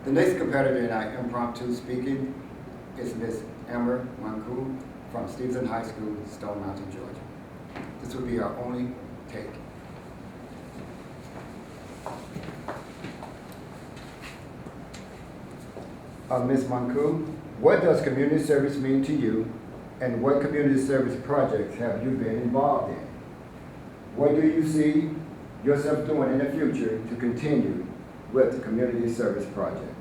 The next competitor in our impromptu speaking is Ms. Amber Manku from Stevenson High School, Stone Mountain, Georgia. This will be our only take. Ms. Manku, what does community service mean to you, and what community service projects have you been involved in? What do you see yourself doing in the future to continue with the community service projects?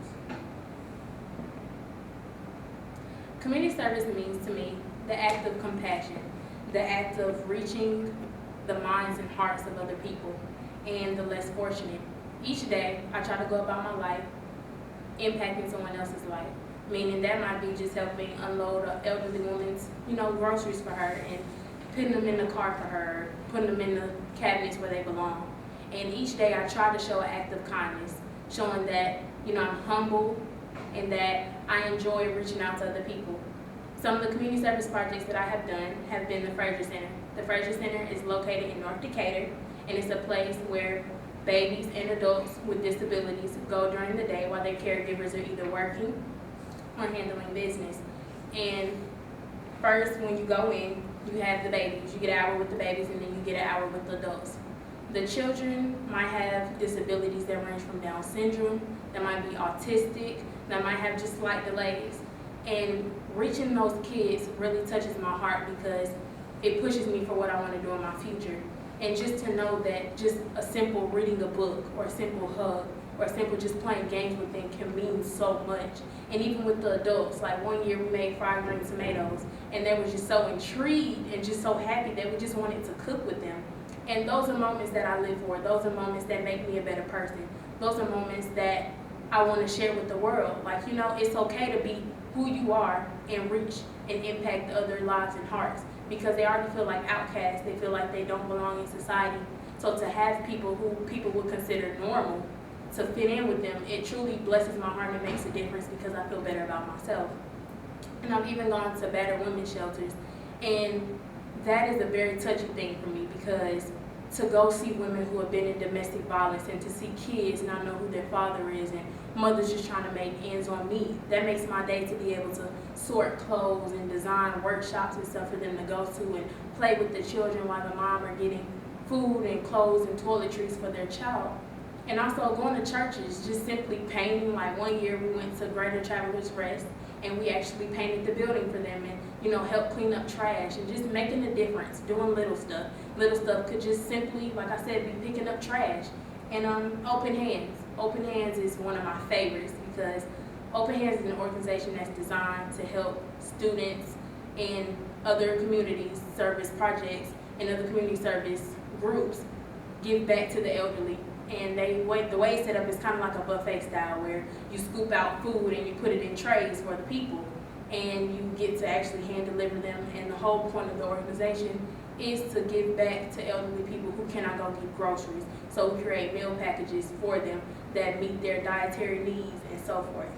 Community service means to me the act of compassion, the act of reaching the minds and hearts of other people and the less fortunate. Each day, I try to go about my life impacting someone else's life, meaning that might be just helping unload an elderly woman's, groceries for her and putting them in the car for her, putting them in the cabinets where they belong. And each day, I try to show an act of kindness, showing that, I'm humble and that I enjoy reaching out to other people. Some of the community service projects that I have done have been the Fraser Center. The Fraser Center is located in North Decatur, and it's a place where babies and adults with disabilities go during the day while their caregivers are either working or handling business. And first, when you go in, you have the babies. You get an hour with the babies, and then you get an hour with the adults. The children might have disabilities that range from Down syndrome, that might be autistic, that might have just slight delays. And reaching those kids really touches my heart because it pushes me for what I want to do in my future. And just to know that just a simple reading a book or a simple hug or a simple just playing games with them can mean so much. And even with the adults, like one year we made fried green tomatoes and they were just so intrigued and just so happy that we just wanted to cook with them. And those are moments that I live for. Those are moments that make me a better person. Those are moments that I want to share with the world. Like, it's okay to be who you are and reach and impact other lives and hearts because they already feel like outcasts. They feel like they don't belong in society. So to have people who people would consider normal to fit in with them, it truly blesses my heart and makes a difference because I feel better about myself. And I've even gone to battered women's shelters, and that is a very touching thing for me because to go see women who have been in domestic violence and to see kids not know who their father is and mothers just trying to make ends on meet, that makes my day to be able to sort clothes and design workshops and stuff for them to go to and play with the children while the mom are getting food and clothes and toiletries for their child. And also going to churches, just simply painting. Like one year we went to Greater Travelers Rest and we actually painted the building for them and help clean up trash and just making a difference, doing little stuff. Little stuff could just simply, like I said, be picking up trash. And Open Hands. Open Hands is one of my favorites because Open Hands is an organization that's designed to help students and other community service projects and other community service groups give back to the elderly. And the way it's set up is kind of like a buffet style where you scoop out food and you put it in trays for the people and you get to actually hand deliver them. And the whole point of the organization is to give back to elderly people who cannot go get groceries. So we create meal packages for them that meet their dietary needs and so forth.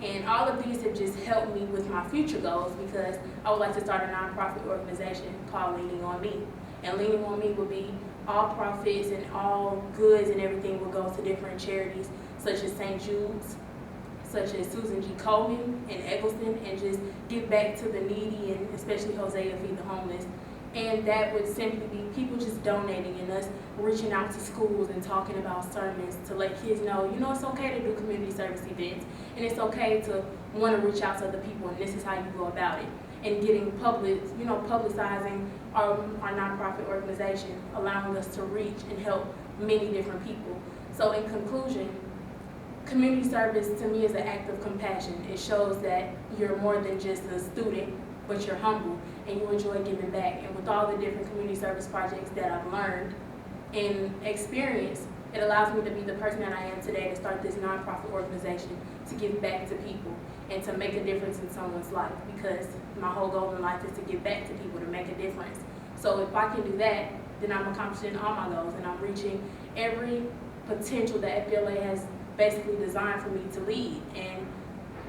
And all of these have just helped me with my future goals because I would like to start a nonprofit organization called Leaning on Me. And Leaning on Me would be all profits and all goods and everything will go to different charities such as St. Jude's, such as Susan G. Komen and Eggleston, and just give back to the needy and especially Hosea Feed the Homeless. And that would simply be people just donating and us reaching out to schools and talking about sermons to let kids know, it's okay to do community service events and it's okay to want to reach out to other people and this is how you go about it. And getting publicizing our nonprofit organization, allowing us to reach and help many different people. So in conclusion, community service to me is an act of compassion. It shows that you're more than just a student, but you're humble and you enjoy giving back. And with all the different community service projects that I've learned and experienced, it allows me to be the person that I am today to start this nonprofit organization to give back to people and to make a difference in someone's life because my whole goal in life is to give back to people, to make a difference. So if I can do that, then I'm accomplishing all my goals and I'm reaching every potential that FBLA has basically designed for me to lead. And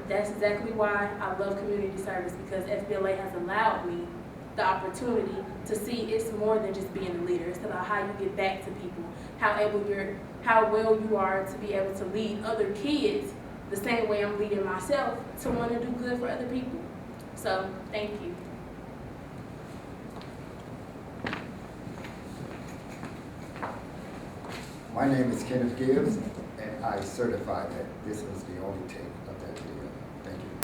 that's exactly why I love community service because FBLA has allowed me the opportunity to see it's more than just being a leader. It's about how you give back to people, how well you are to be able to lead other kids the same way I'm leading myself to want to do good for other people. So, thank you. My name is Kenneth Gibbs, and I certify that this was the only take of that video.